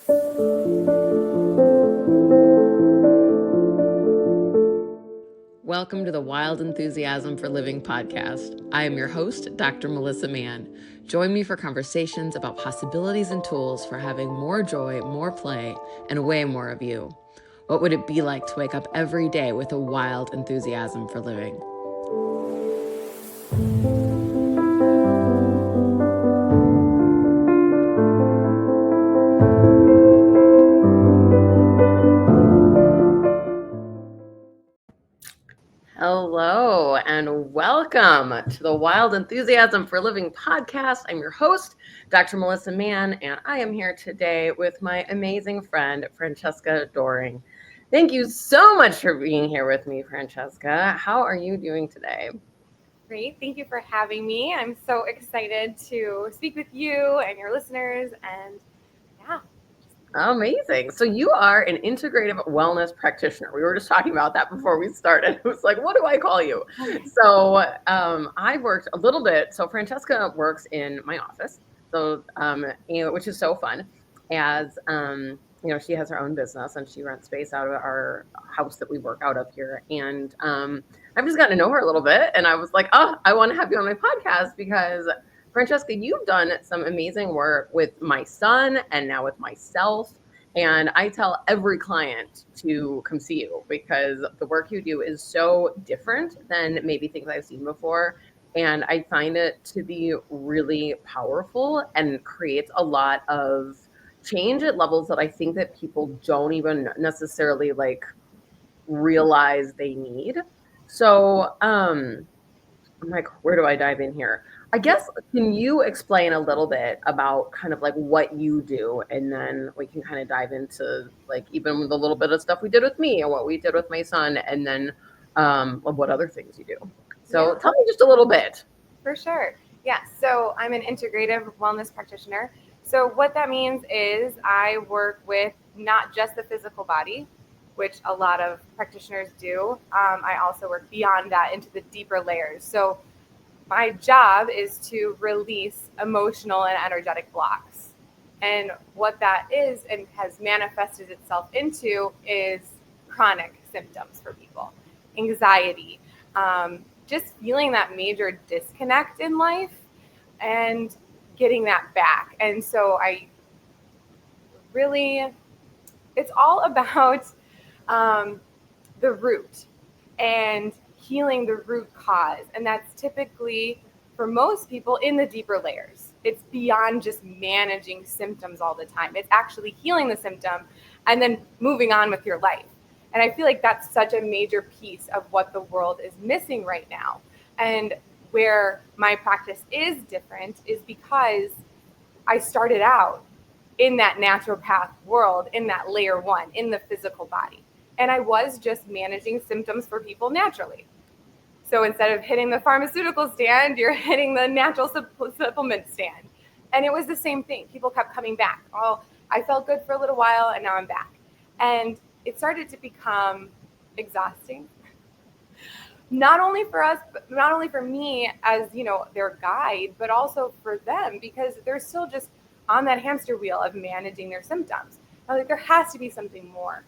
Welcome to the Wild Enthusiasm for Living podcast. I am your host, Dr. Melissa Mann. Join me for conversations about possibilities and tools for having more joy, more play, and way more of you. What would it be like to wake up every day with a wild enthusiasm for living? Hello and welcome to the Wild Enthusiasm for Living podcast. I'm your host, Dr. Melissa Mann, and I am here today with my amazing friend, Francesca Doering. Thank you so much for being here with me, Francesca. How are you doing today? Great. Thank you for having me. I'm so excited to speak with you and your listeners. And yeah. Amazing. So you are an integrative wellness practitioner. We were just talking about that before we started. It was like, what do I call you? So I worked a little bit. So Francesca works in my office, so which is so fun. As she has her own business and she rents space out of our house that we work out of here. And I've just gotten to know her a little bit. And I was like, oh, I want to have you on my podcast because Francesca, you've done some amazing work with my son and now with myself. And I tell every client to come see you because the work you do is so different than maybe things I've seen before. And I find it to be really powerful and creates a lot of change at levels that I think that people don't necessarily realize they need. So I'm like, where do I dive in here? I guess, can you explain a little bit about kind of what you do? And then we can kind of dive into even with a little bit of stuff we did with me and what we did with my son, and then what other things you do. So tell me just a little bit. For sure. Yeah. So I'm an integrative wellness practitioner. So what that means is I work with not just the physical body, which a lot of practitioners do. I also work beyond that into the deeper layers. So my job is to release emotional and energetic blocks. And what that is and has manifested itself into is chronic symptoms for people, anxiety, just feeling that major disconnect in life and getting that back. And so it's all about the root and healing the root cause. And that's typically, for most people, in the deeper layers. It's beyond just managing symptoms all the time. It's actually healing the symptom and then moving on with your life. And I feel like that's such a major piece of what the world is missing right now. And where my practice is different is because I started out in that naturopath world, in that layer one, in the physical body. And I was just managing symptoms for people naturally. So instead of hitting the pharmaceutical stand, you're hitting the natural supplement stand. And it was the same thing. People kept coming back. Oh, I felt good for a little while and now I'm back. And it started to become exhausting. Not only for us, but not only for me as, their guide, but also for them because they're still just on that hamster wheel of managing their symptoms. There has to be something more.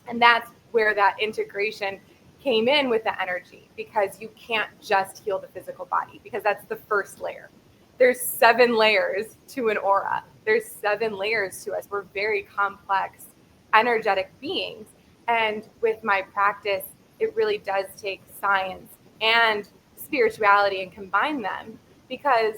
And that's where that integration came in with the energy, because you can't just heal the physical body, because that's the first layer. There's 7 layers to an aura. There's 7 layers to us. We're very complex, energetic beings. And with my practice, it really does take science and spirituality and combine them, because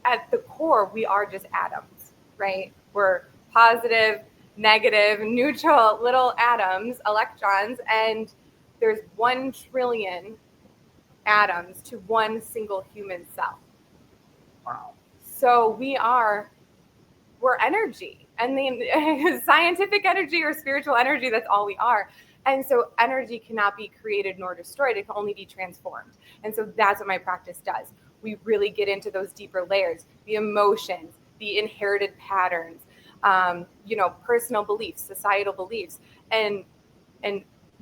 at the core, we are just atoms, right? We're positive, negative, neutral little atoms, electrons, and there's 1 trillion atoms to one single human cell. Wow. So we're energy, and the scientific energy or spiritual energy, that's all we are. And so energy cannot be created nor destroyed. It can only be transformed. And so that's what my practice does. We really get into those deeper layers, the emotions, the inherited patterns, personal beliefs, societal beliefs, and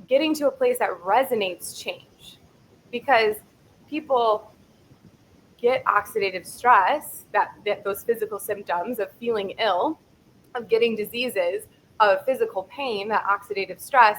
getting to a place that resonates change. Because people get oxidative stress, that those physical symptoms of feeling ill, of getting diseases of physical pain, that oxidative stress,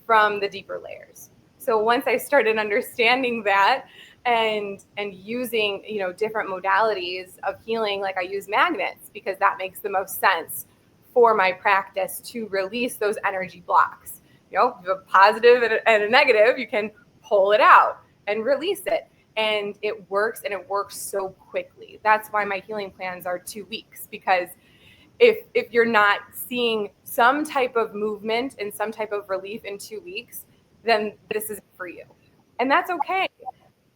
from the deeper layers. So once I started understanding that and using, different modalities of healing, like I use magnets because that makes the most sense for my practice to release those energy blocks. You have a positive and a negative, you can pull it out and release it. And it works, and it works so quickly. That's why my healing plans are 2 weeks, because if you're not seeing some type of movement and some type of relief in 2 weeks, then this is for you. And that's okay.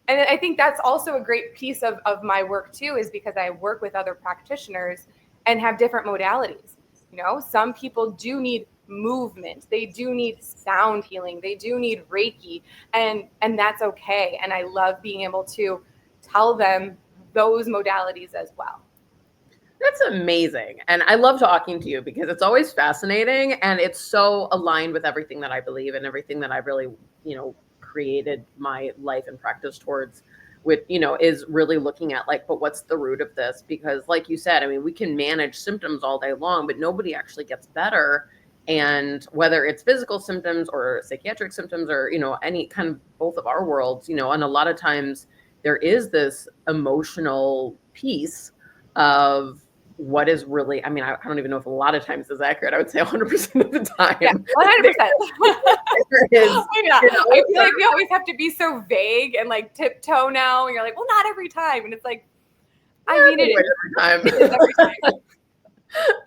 And I think that's also a great piece of my work too, is because I work with other practitioners and have different modalities. Some people do need movement. They do need sound healing. They do need Reiki, and that's okay. And I love being able to tell them those modalities as well. That's amazing. And I love talking to you because it's always fascinating, and it's so aligned with everything that I believe and everything that I've really, created my life and practice towards, with, is really looking at, like, but what's the root of this? Because like you said, I mean, we can manage symptoms all day long, but nobody actually gets better. And whether it's physical symptoms or psychiatric symptoms, or, any kind of both of our worlds, and a lot of times there is this emotional piece of what is really, I mean, I don't even know if a lot of times is accurate. I would say 100% of the time. Yeah, 100%. Yeah. I feel like we always have to be so vague and like tiptoe now. And you're like, well, not every time. And it's like, I mean, it is every time. It is every time.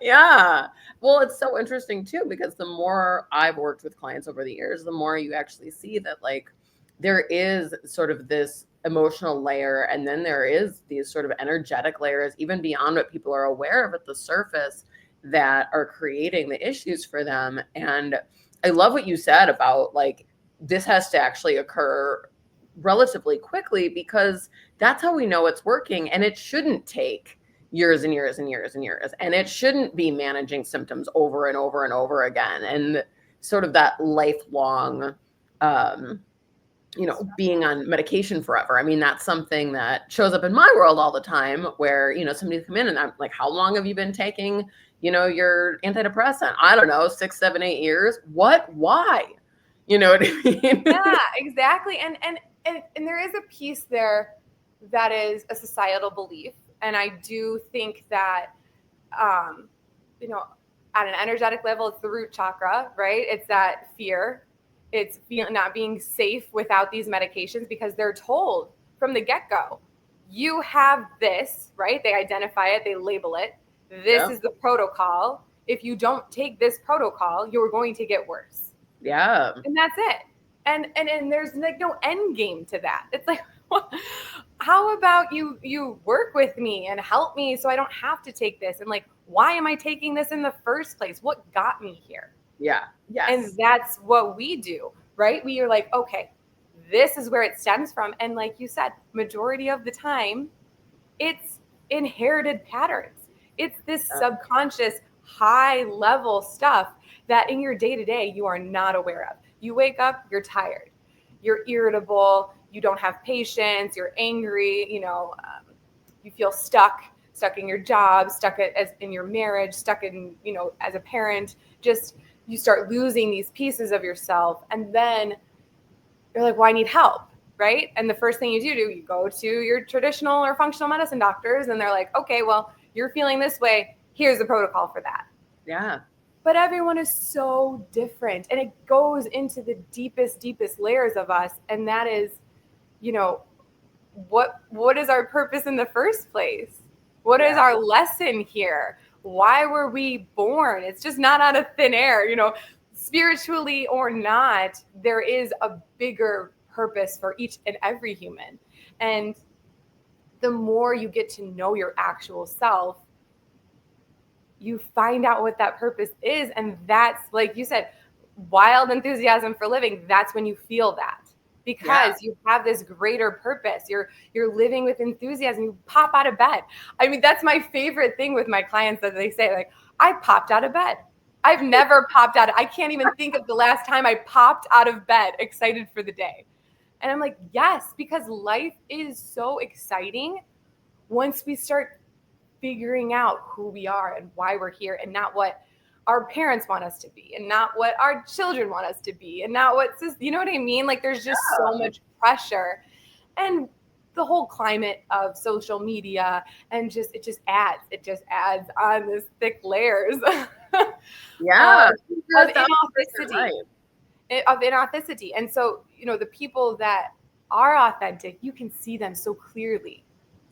Yeah. Well, it's so interesting too, because the more I've worked with clients over the years, the more you actually see that, like, there is sort of this emotional layer, and then there is these sort of energetic layers, even beyond what people are aware of at the surface, that are creating the issues for them. And I love what you said about, like, this has to actually occur relatively quickly, because that's how we know it's working. And it shouldn't take years and years and years and years. And it shouldn't be managing symptoms over and over and over again. And sort of that lifelong, being on medication forever. I mean, that's something that shows up in my world all the time, where, somebody come in and I'm like, how long have you been taking, your antidepressant? I don't know, 6, 7, 8 years. What? Why? You know what I mean? Yeah, exactly. And there is a piece there that is a societal belief. And I do think that, at an energetic level, it's the root chakra, right? It's that fear. It's not being safe without these medications, because they're told from the get-go, you have this, right? They identify it, they label it. This is the protocol. If you don't take this protocol, you're going to get worse. Yeah. And that's it. And there's like no end game to that. It's like, how about you work with me and help me so I don't have to take this? And like, why am I taking this in the first place? What got me here? Yeah. Yes. And that's what we do, right? We are like, okay, this is where it stems from. And like you said, majority of the time, it's inherited patterns. It's this subconscious high level stuff that in your day to day, you are not aware of. You wake up, you're tired, you're irritable, you don't have patience, you're angry, you feel stuck in your job, stuck in your marriage, stuck in, as a parent, just you start losing these pieces of yourself. And then you're like, well, I need help, right? And the first thing you go to your traditional or functional medicine doctors, and they're like, okay, well, you're feeling this way. Here's the protocol for that. Yeah. But everyone is so different, and it goes into the deepest layers of us. And that is, what is our purpose in the first place? What is our lesson here? Why were we born? It's just not out of thin air, spiritually or not, there is a bigger purpose for each and every human. And the more you get to know your actual self, you find out what that purpose is. And that's, like you said, wild enthusiasm for living. That's when you feel that, because you have this greater purpose. You're living with enthusiasm. You pop out of bed. I mean, that's my favorite thing with my clients, that they say, like, I popped out of bed. I've never popped out. I can't even think of the last time I popped out of bed excited for the day. And I'm like, yes, because life is so exciting once we start figuring out who we are and why we're here, and not what our parents want us to be, and not what our children want us to be, and not what, you know what I mean? Like there's just so much pressure, and the whole climate of social media, and it just adds on this thick layers Yeah. of inauthenticity. Right. Of inauthenticity. And so, the people that are authentic, you can see them so clearly.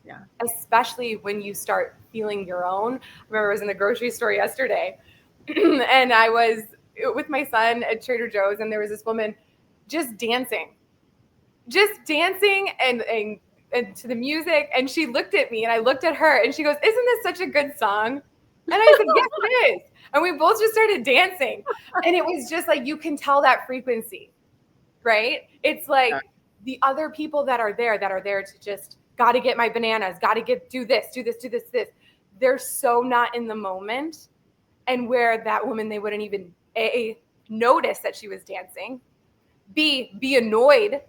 Yeah. Especially when you start feeling your own. I remember I was in the grocery store yesterday and I was with my son at Trader Joe's, and there was this woman just dancing and to the music. And she looked at me and I looked at her and she goes, "Isn't this such a good song?" And I said, "Yes, it is." And we both just started dancing. And it was just like, you can tell that frequency, right? It's like the other people that are there to just, got to get my bananas, got to do this. They're so not in the moment. And where that woman, they wouldn't even A, notice that she was dancing, B, be annoyed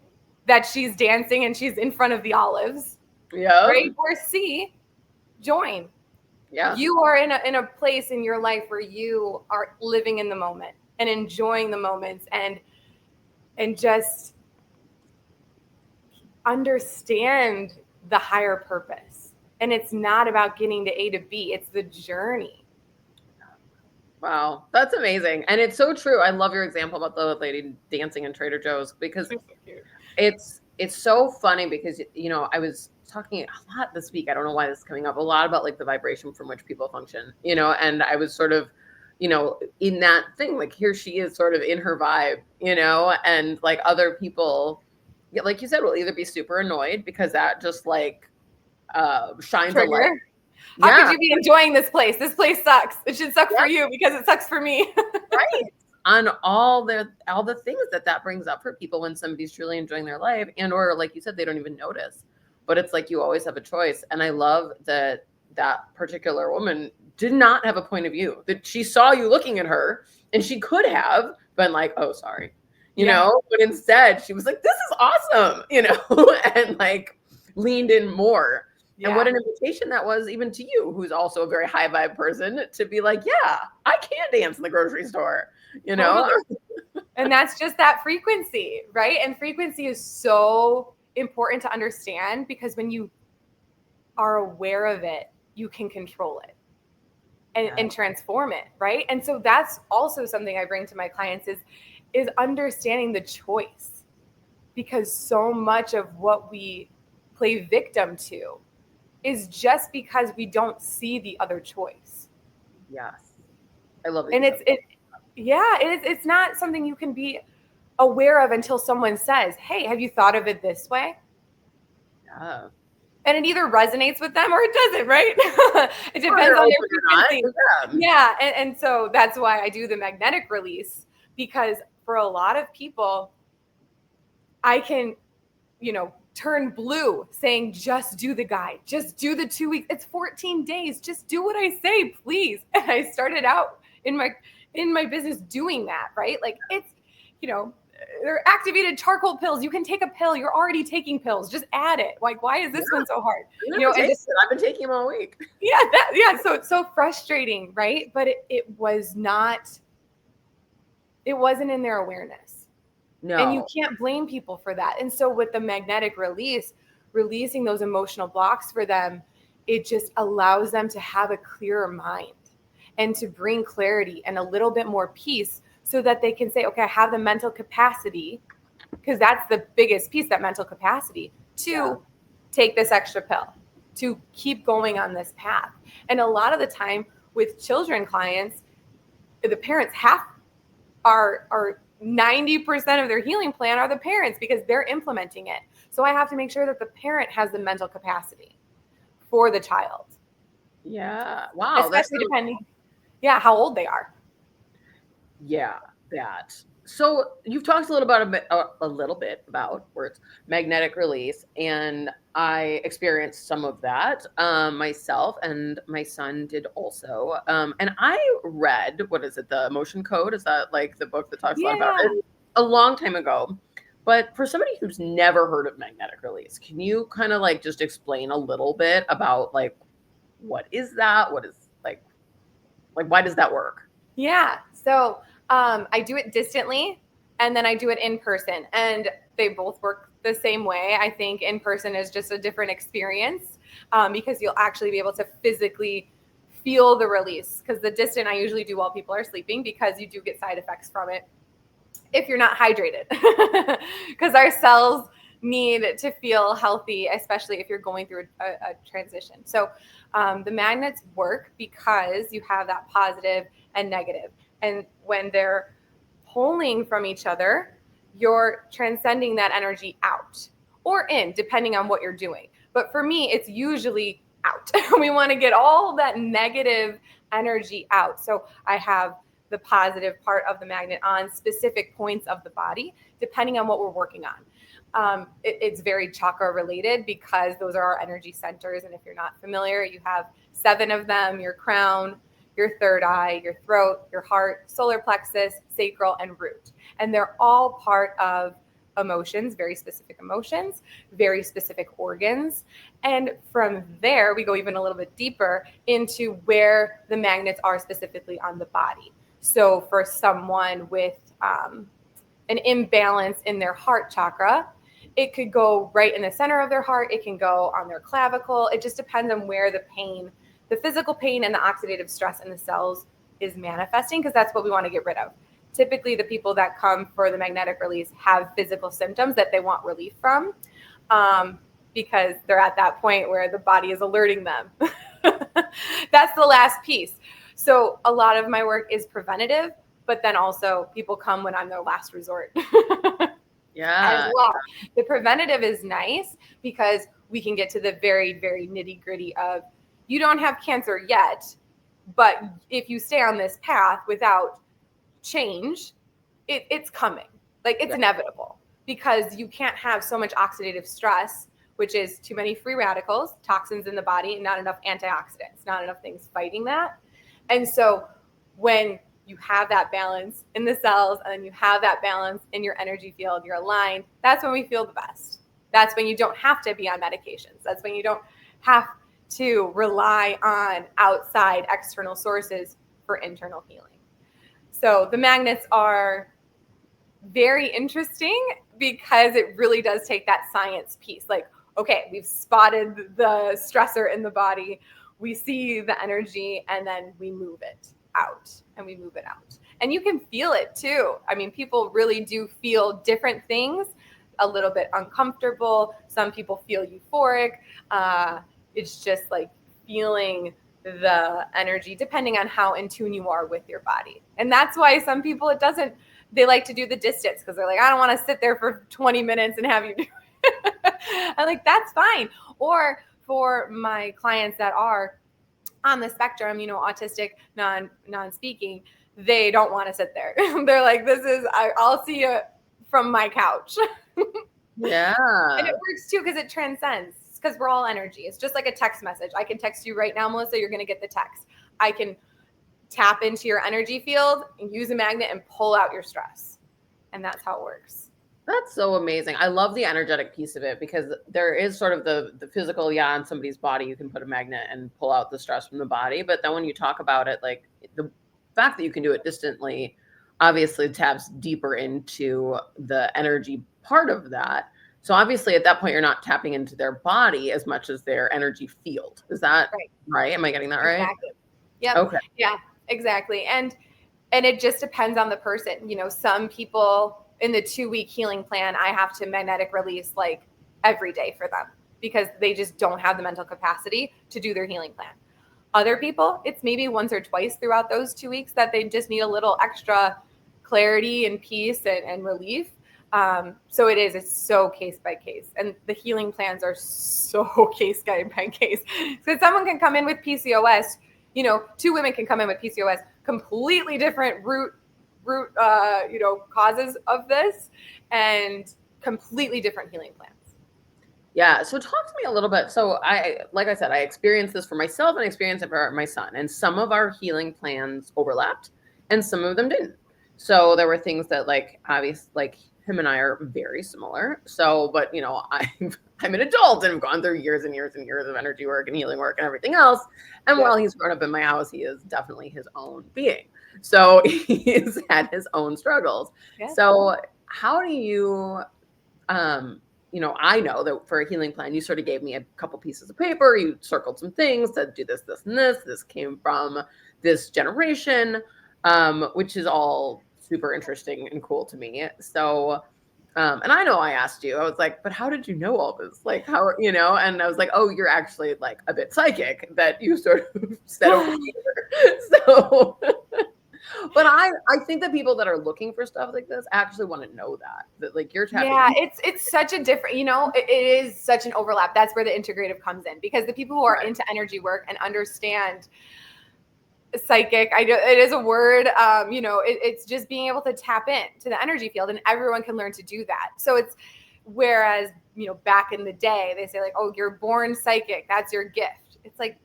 that she's dancing and she's in front of the olives. Yeah. Right? Or C, join. Yeah. You are in a place in your life where you are living in the moment and enjoying the moments and just understand the higher purpose. And it's not about getting to A to B, it's the journey. Wow, that's amazing. And it's so true. I love your example about the lady dancing in Trader Joe's, because So cute. it's so funny because, I was talking a lot this week. I don't know why this is coming up a lot about like the vibration from which people function, and I was sort of, in that thing, like here she is sort of in her vibe, and like other people, like you said, will either be super annoyed because that just like shines a light. How could you be enjoying this place? This place sucks. It should suck for you because it sucks for me. Right. On all the things that brings up for people when somebody's truly enjoying their life, and or like you said, they don't even notice. But it's like you always have a choice. And I love that particular woman did not have a point of view, that she saw you looking at her and she could have been like, "Oh, sorry," but instead she was like, "This is awesome," and like leaned in more. Yeah. And what an invitation that was, even to you, who's also a very high vibe person, to be like, "Yeah, I can dance in the grocery store," And that's just that frequency, right? And frequency is so important to understand, because when you are aware of it, you can control it and transform it, right? And so that's also something I bring to my clients is understanding the choice, because so much of what we play victim to is just because we don't see the other choice. Yes. I love it. And it's not something you can be aware of until someone says, "Hey, have you thought of it this way?" Yeah. And it either resonates with them or it doesn't, right? It depends on their frequency. Yeah. And so that's why I do the magnetic release, because for a lot of people, I can, turn blue saying, "Just do the guide, just do the 2 weeks. It's 14 days. Just do what I say, please." And I started out in my business doing that, right? Like it's, they're activated charcoal pills. You can take a pill. You're already taking pills. Just add it. Like, why is this one so hard? I've been taking them all week. So it's so frustrating, right? But it wasn't in their awareness. No. And you can't blame people for that. And so with the magnetic release, releasing those emotional blocks for them, it just allows them to have a clearer mind and to bring clarity and a little bit more peace, so that they can say, "Okay, I have the mental capacity," because that's the biggest piece, that mental capacity to take this extra pill, to keep going on this path. And a lot of the time with children clients, the parents are 90% of their healing plan are the parents, because they're implementing it. So I have to make sure that the parent has the mental capacity for the child. Yeah. Wow. Especially depending, how old they are. Yeah, that. So you've talked a little bit about words, magnetic release, and I experienced some of that myself, and my son did also. And I read, what is it, the Emotion Code? Is that like the book that talks a lot about it? A long time ago. But for somebody who's never heard of magnetic release, can you kind of like just explain a little bit about like what is that? What is why does that work? Yeah. So I do it distantly and then I do it in person. And they both work the same way. I think in person is just a different experience because you'll actually be able to physically feel the release. Because the distant I usually do while people are sleeping because you do get side effects from it if you're not hydrated. Because our cells need to feel healthy, especially if you're going through a transition. So the magnets work because you have that positive and negative. And when they're pulling from each other, you're transcending that energy out or in, depending on what you're doing. But for me, it's usually out. We want to get all that negative energy out. So I have the positive part of the magnet on specific points of the body, depending on what we're working on. It's very chakra related because those are our energy centers. And if you're not familiar, you have 7 of them: your crown, your third eye, your throat, your heart, solar plexus, sacral, and root. And they're all part of emotions, very specific emotions, very specific organs. And from there, we go even a little bit deeper into where the magnets are specifically on the body. So for someone with an imbalance in their heart chakra, it could go right in the center of their heart. It can go on their clavicle. It just depends on where the pain, the physical pain and the oxidative stress in the cells is manifesting, because that's what we want to get rid of. Typically, the people that come for the magnetic release have physical symptoms that they want relief from because they're at that point where the body is alerting them. That's the last piece. So a lot of my work is preventative, but then also people come when I'm their last resort. Yeah. As well. The preventative is nice because we can get to the very, very nitty gritty of, you don't have cancer yet, but if you stay on this path without change, it's coming. Like, it's inevitable, because you can't have so much oxidative stress, which is too many free radicals, toxins in the body, and not enough antioxidants, not enough things fighting that. And so when you have that balance in the cells and you have that balance in your energy field, you're aligned, that's when we feel the best. That's when you don't have to be on medications. That's when you don't have to rely on outside external sources for internal healing. So the magnets are very interesting because it really does take that science piece. Like, okay, we've spotted the stressor in the body, we see the energy, and then we move it out and we move it out. And you can feel it too. I mean, people really do feel different things, a little bit uncomfortable. Some people feel euphoric. It's just like feeling the energy depending on how in tune you are with your body. And that's why some people, they like to do the distance, because they're like, I don't want to sit there for 20 minutes and have you do it. I'm like, that's fine. Or for my clients that are on the spectrum, autistic, non-speaking, they don't want to sit there. They're like, I'll see you from my couch. Yeah. And it works too, because it transcends, because we're all energy. It's just like a text message. I can text you right now, Melissa, you're going to get the text. I can tap into your energy field and use a magnet and pull out your stress. And that's how it works. That's so amazing. I love the energetic piece of it, because there is sort of the physical, on somebody's body, you can put a magnet and pull out the stress from the body. But then when you talk about it, like the fact that you can do it distantly, obviously taps deeper into the energy part of that. So obviously at that point, you're not tapping into their body as much as their energy field. Is that right? Am I getting that right? Exactly. Yep. Okay. Yeah, exactly. And it just depends on the person. Some people in the 2-week healing plan, I have to magnetic release like every day for them, because they just don't have the mental capacity to do their healing plan. Other people, it's maybe once or twice throughout those 2 weeks that they just need a little extra clarity and peace and relief. So it's so case by case. And the healing plans are so case by case. So someone can come in with PCOS, 2 women can come in with PCOS, completely different root causes of this, and completely different healing plans. Yeah. So talk to me a little bit. So like I said, I experienced this for myself and experienced it for my son, and some of our healing plans overlapped and some of them didn't. So there were things that like obvious like him and I are very similar. So, but you know, I'm an adult and have gone through years and years and years of energy work and healing work and everything else. And while Yep. he's grown up in my house, he is definitely his own being. So he's had his own struggles. Yeah. So how do you you know, I know that for a healing plan, you sort of gave me a couple pieces of paper, you circled some things, said do this, this, and this. This came from this generation, which is all super interesting and cool to me. So, and I know I asked you, I was like, but how did you know all this? Like, how, you know, and I was like, oh, you're actually like a bit psychic that you sort of said over here. So, but I think that people that are looking for stuff like this actually want to know that like you're tapping Yeah, into. it's such a different, it is such an overlap. That's where the integrative comes in, because the people who are Right. into energy work and understand psychic, I know it is a word, it's just being able to tap in to the energy field, and everyone can learn to do that. So it's, whereas, back in the day, they say like, oh, you're born psychic, that's your gift. It's like,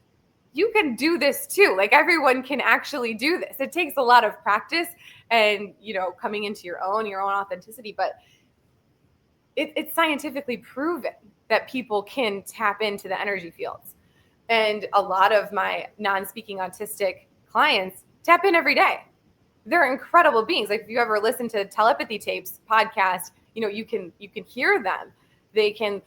you can do this too. Like, everyone can actually do this. It takes a lot of practice and, coming into your own authenticity, but it's scientifically proven that people can tap into the energy fields. And a lot of my non-speaking autistic clients tap in every day. They're incredible beings. Like, if you ever listen to telepathy tapes podcast, you can hear them. They can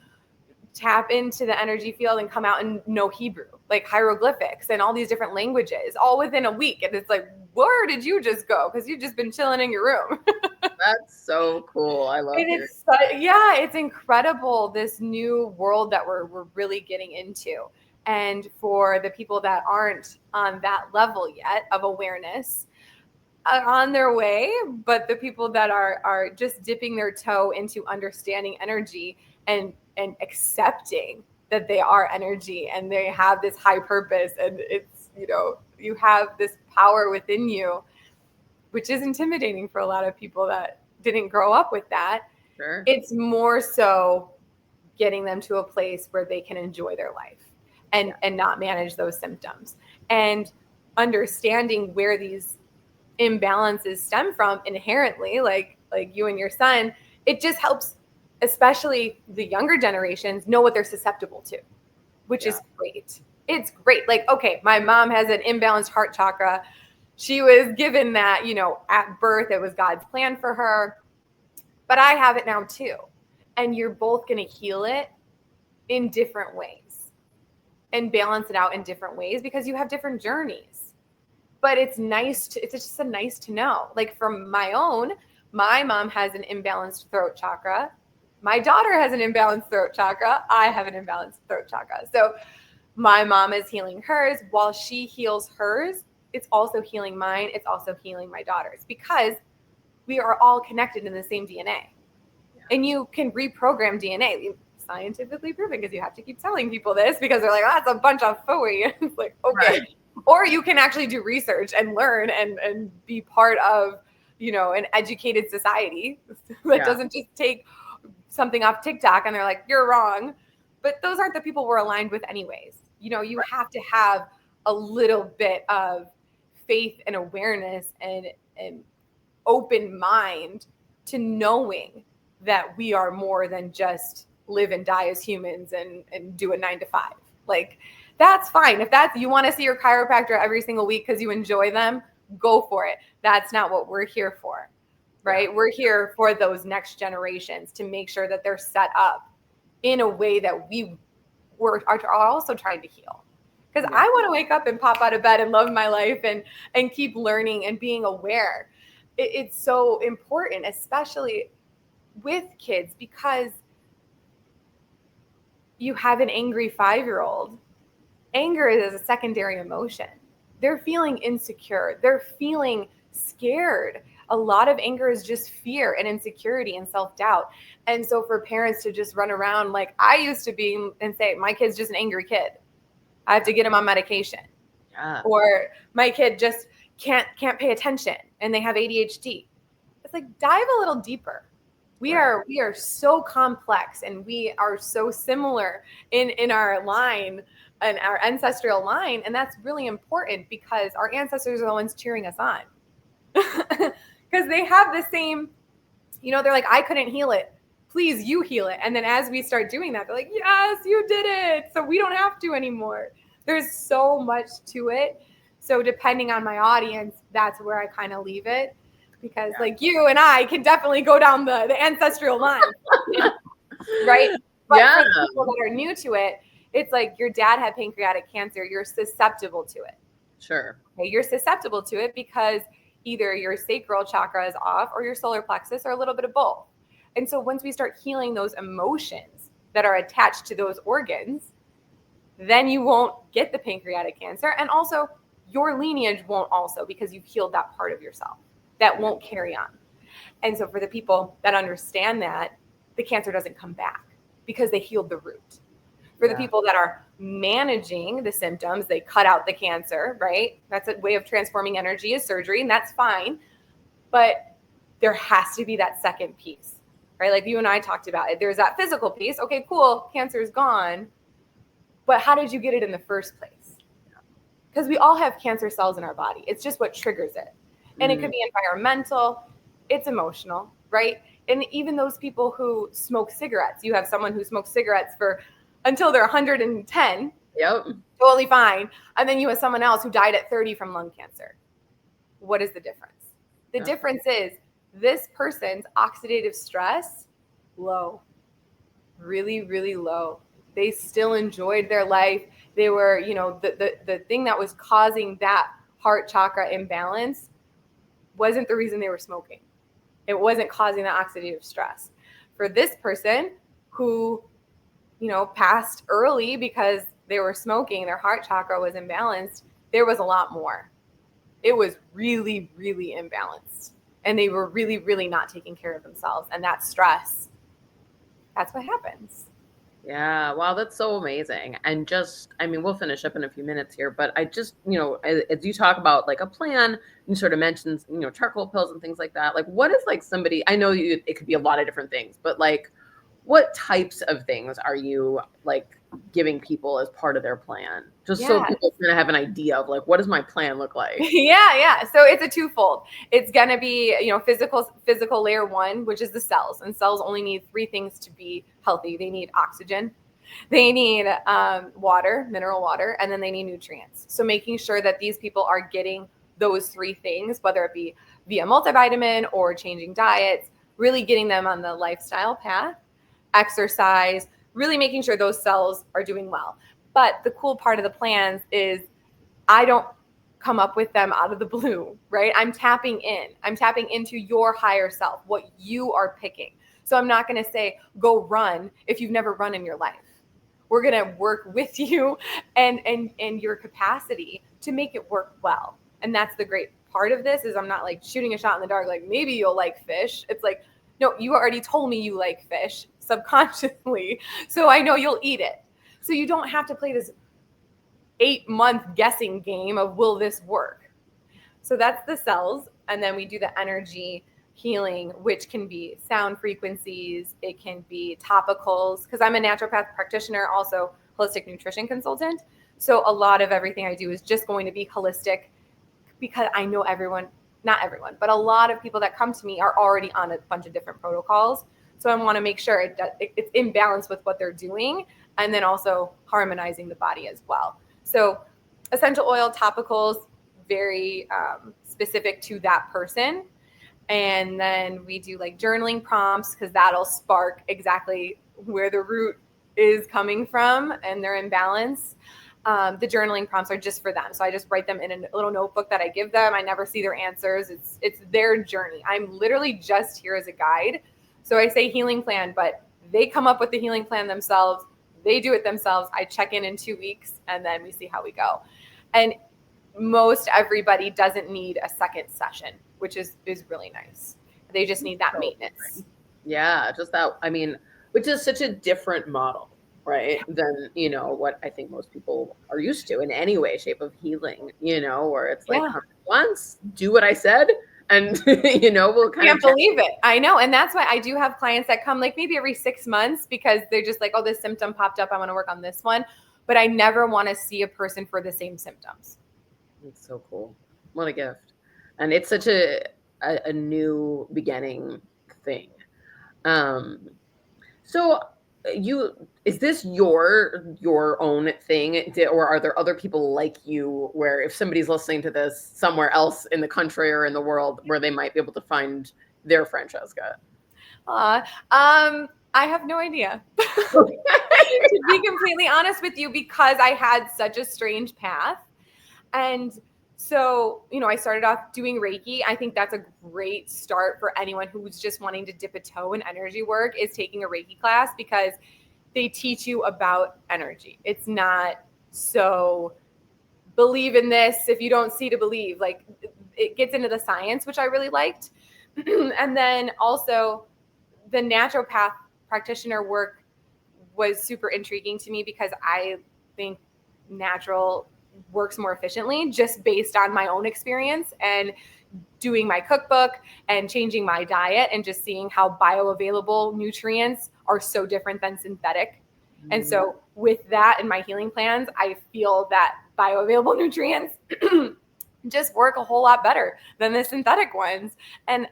tap into the energy field and come out and know Hebrew, like hieroglyphics and all these different languages, all within a week. And it's like, where did you just go? Because you've just been chilling in your room. That's so cool. I love And hearing. it's incredible, this new world that we're really getting into. And for the people that aren't on that level yet of awareness, on their way, but the people that are just dipping their toe into understanding energy and accepting that they are energy and they have this high purpose, and it's, you have this power within you, which is intimidating for a lot of people that didn't grow up with that. Sure. It's more so getting them to a place where they can enjoy their life and not manage those symptoms, and understanding where these imbalances stem from inherently, like you and your son. It just helps, especially the younger generations, know what they're susceptible to, which is great. It's great. Like, okay, my mom has an imbalanced heart chakra. She was given that, at birth. It was God's plan for her. But I have it now too. And you're both going to heal it in different ways and balance it out in different ways, because you have different journeys. But it's just nice to know. Like, from my own, my mom has an imbalanced throat chakra. My daughter has an imbalanced throat chakra. I have an imbalanced throat chakra. So my mom is healing hers. While she heals hers, it's also healing mine. It's also healing my daughter's, because we are all connected in the same DNA. And you can reprogram DNA. Scientifically proven, because you have to keep telling people this, because they're like, oh, that's a bunch of phooey. It's like, okay. Right. Or you can actually do research and learn and be part of, an educated society that doesn't just take something off TikTok and they're like, you're wrong. But those aren't the people we're aligned with anyways. You have to have a little bit of faith and awareness and open mind to knowing that we are more than just live and die as humans and do a 9 to 5. Like, that's fine. If you want to see your chiropractor every single week because you enjoy them, go for it. That's not what we're here for, right? Yeah. We're here for those next generations to make sure that they're set up in a way that we are also trying to heal. Because I want to wake up and pop out of bed and love my life and keep learning and being aware. It's so important, especially with kids, because you have an angry 5-year-old. Anger is a secondary emotion. They're feeling insecure. They're feeling scared. A lot of anger is just fear and insecurity and self-doubt. And so for parents to just run around like I used to be and say, my kid's just an angry kid, I have to get him on medication. Yeah. Or my kid just can't pay attention and they have ADHD. It's like, dive a little deeper. We are so complex, and we are so similar in our line and our ancestral line. And that's really important, because our ancestors are the ones cheering us on. because they have the same, they're like, I couldn't heal it. Please, you heal it. And then as we start doing that, they're like, yes, you did it. So we don't have to anymore. There's so much to it. So depending on my audience, that's where I kind of leave it, because like you and I can definitely go down the ancestral line, right? But for the people that are new to it, it's like your dad had pancreatic cancer. You're susceptible to it. Sure. Okay? You're susceptible to it because either your sacral chakra is off or your solar plexus, or a little bit of both. And so once we start healing those emotions that are attached to those organs, then you won't get the pancreatic cancer. And also your lineage won't also, because you've healed that part of yourself that won't carry on. And so for the people that understand that, the cancer doesn't come back because they healed the root. For the people that are managing the symptoms, they cut out the cancer, right? That's a way of transforming energy, is surgery, and that's fine. But there has to be that second piece, right? Like you and I talked about it. There's that physical piece. Okay, cool. Cancer is gone. But how did you get it in the first place? Because we all have cancer cells in our body. It's just what triggers it. And it could be environmental. It's emotional, right? And even those people who smoke cigarettes, you have someone who smokes cigarettes until they're 110. Yep. Totally fine. And then you have someone else who died at 30 from lung cancer. What is the difference? The difference is this person's oxidative stress, low, really, really low. They still enjoyed their life. They were, the thing that was causing that heart chakra imbalance wasn't the reason they were smoking. It wasn't causing the oxidative stress. For this person who, passed early because they were smoking, their heart chakra was imbalanced, there was a lot more. It was really, really imbalanced. And they were really, really not taking care of themselves. And that stress, that's what happens. Yeah. Wow. That's so amazing. And we'll finish up in a few minutes here, but I just, as you talk about like a plan, you sort of mentioned, charcoal pills and things like that. Like what is like somebody, I know it could be a lot of different things, but like what types of things are you like giving people as part of their plan? Just so people kind of have an idea of like, what does my plan look like? Yeah. So it's a twofold. It's going to be, physical layer one, which is the cells. And cells only need three things to be healthy. They need oxygen, they need water, mineral water, and then they need nutrients. So making sure that these people are getting those three things, whether it be via multivitamin or changing diets, really getting them on the lifestyle path, exercise, really making sure those cells are doing well. But the cool part of the plans is I don't come up with them out of the blue, right? I'm tapping into your higher self, what you are picking. So I'm not going to say, go run if you've never run in your life. We're going to work with you and your capacity to make it work well. And that's the great part of this, is I'm not like shooting a shot in the dark, like maybe you'll like fish. It's like, no, you already told me you like fish subconsciously, so I know you'll eat it. So you don't have to play this 8-month guessing game of will this work. So that's the cells. And then we do the energy healing, which can be sound frequencies. It can be topicals, because I'm a naturopathic practitioner, also holistic nutrition consultant. So a lot of everything I do is just going to be holistic, because I know not everyone, but a lot of people that come to me are already on a bunch of different protocols. So I want to make sure it's in balance with what they're doing, and then also harmonizing the body as well. So essential oil, topicals, very specific to that person. And then we do like journaling prompts, because that'll spark exactly where the root is coming from and their imbalance. The journaling prompts are just for them. So I just write them in a little notebook that I give them. I never see their answers. It's their journey. I'm literally just here as a guide. So I say healing plan, but they come up with the healing plan themselves. They do it themselves. I check in 2 weeks, and then we see how we go. And most everybody doesn't need a second session, which is really nice. They just need that maintenance. Yeah, just that. Which is such a different model, right, than what I think most people are used to in any way, shape of healing. Where it's like, come once, do what I said, and we'll kind of believe it. I know. And that's why I do have clients that come like maybe every 6 months, because they're just like, oh, this symptom popped up, I want to work on this one. But I never want to see a person for the same symptoms. It's so cool. What a gift. And it's such a a new beginning thing. Um, so is this your own thing, or are there other people like you where if somebody's listening to this somewhere else in the country or in the world where they might be able to find their Francesca? I have no idea. To be completely honest with you, because I had such a strange path. And so, I started off doing Reiki. I think that's a great start for anyone who's just wanting to dip a toe in energy work, is taking a Reiki class, because they teach you about energy. It's not so believe in this if you don't see to believe. Like, it gets into the science, which I really liked. And then also the naturopath practitioner work was super intriguing to me, because I think natural works more efficiently just based on my own experience and doing my cookbook and changing my diet and just seeing how bioavailable nutrients are so different than synthetic. And so with that in my healing plans, I feel that bioavailable nutrients just work a whole lot better than the synthetic ones. And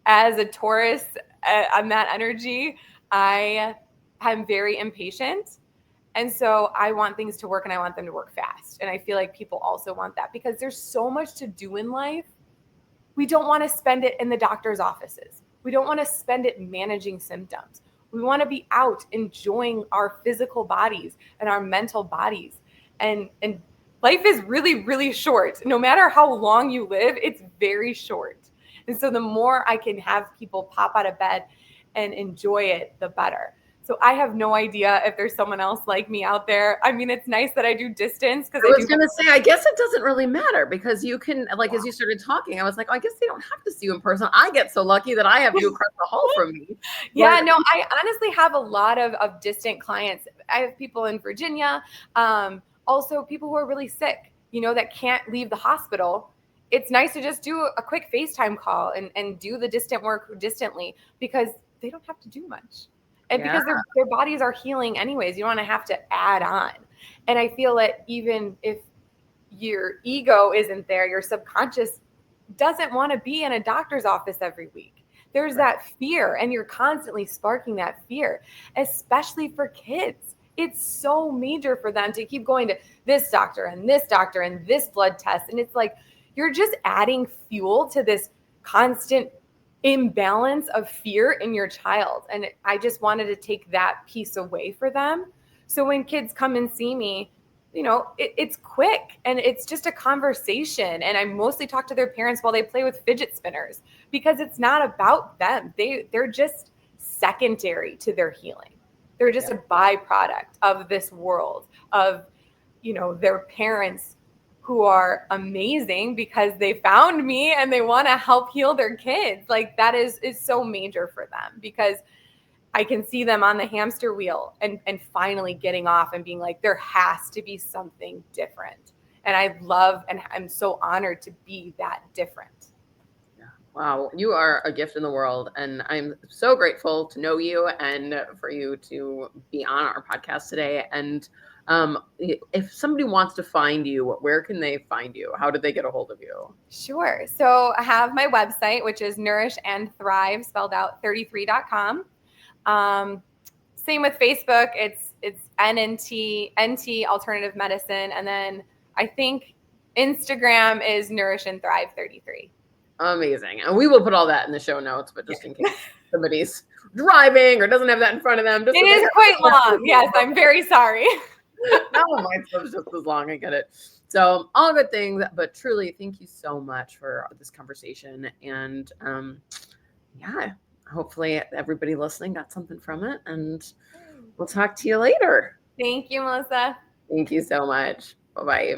as a Taurus on that energy, I am very impatient. And so I want things to work, and I want them to work fast. And I feel like people also want that, because there's so much to do in life. We don't want to spend it in the doctor's offices. We don't want to spend it managing symptoms. We want to be out enjoying our physical bodies and our mental bodies. And life is really, really short. No matter how long you live, it's very short. And so the more I can have people pop out of bed and enjoy it, the better. So I have no idea if there's someone else like me out there. I mean, it's nice that I do distance, because I was going to say, I guess it doesn't really matter, because you can, like, as you started talking, I was like, oh, I guess they don't have to see you in person. I get so lucky that I have you across the hall from me. Yeah, no, I honestly have a lot of distant clients. I have people in Virginia, also people who are really sick, that can't leave the hospital. It's nice to just do a quick FaceTime call and do the distant work distantly, because they don't have to do much. And because their bodies are healing anyways, you don't want to have to add on. And I feel that even if your ego isn't there, your subconscious doesn't want to be in a doctor's office every week. There's that fear, and you're constantly sparking that fear, especially for kids. It's so major for them to keep going to this doctor and this doctor and this blood test. And it's like, you're just adding fuel to this constant imbalance of fear in your child. And I just wanted to take that piece away for them. So when kids come and see me, it's quick and it's just a conversation. And I mostly talk to their parents while they play with fidget spinners, because it's not about them. They're just secondary to their healing. They're just a byproduct of this world of, their parents who are amazing because they found me and they want to help heal their kids. Like, that is so major for them, because I can see them on the hamster wheel and finally getting off and being like, there has to be something different. And I love, and I'm so honored to be that different. Yeah. Wow. You are a gift in the world. And I'm so grateful to know you and for you to be on our podcast today. And if somebody wants to find you, where can they find you? How do they get a hold of you? Sure. So I have my website, which is Nourish and Thrive, spelled out 33.com. Same with Facebook. It's NT Alternative Medicine. And then I think Instagram is Nourish and Thrive 33. Amazing. And we will put all that in the show notes, but just in case somebody's driving or doesn't have that in front of them. It is quite long. Yes, I'm very sorry. No, my stuff's just as long. I get it. So all good things, but truly, thank you so much for this conversation. And hopefully everybody listening got something from it. And we'll talk to you later. Thank you, Melissa. Thank you so much. Bye-bye.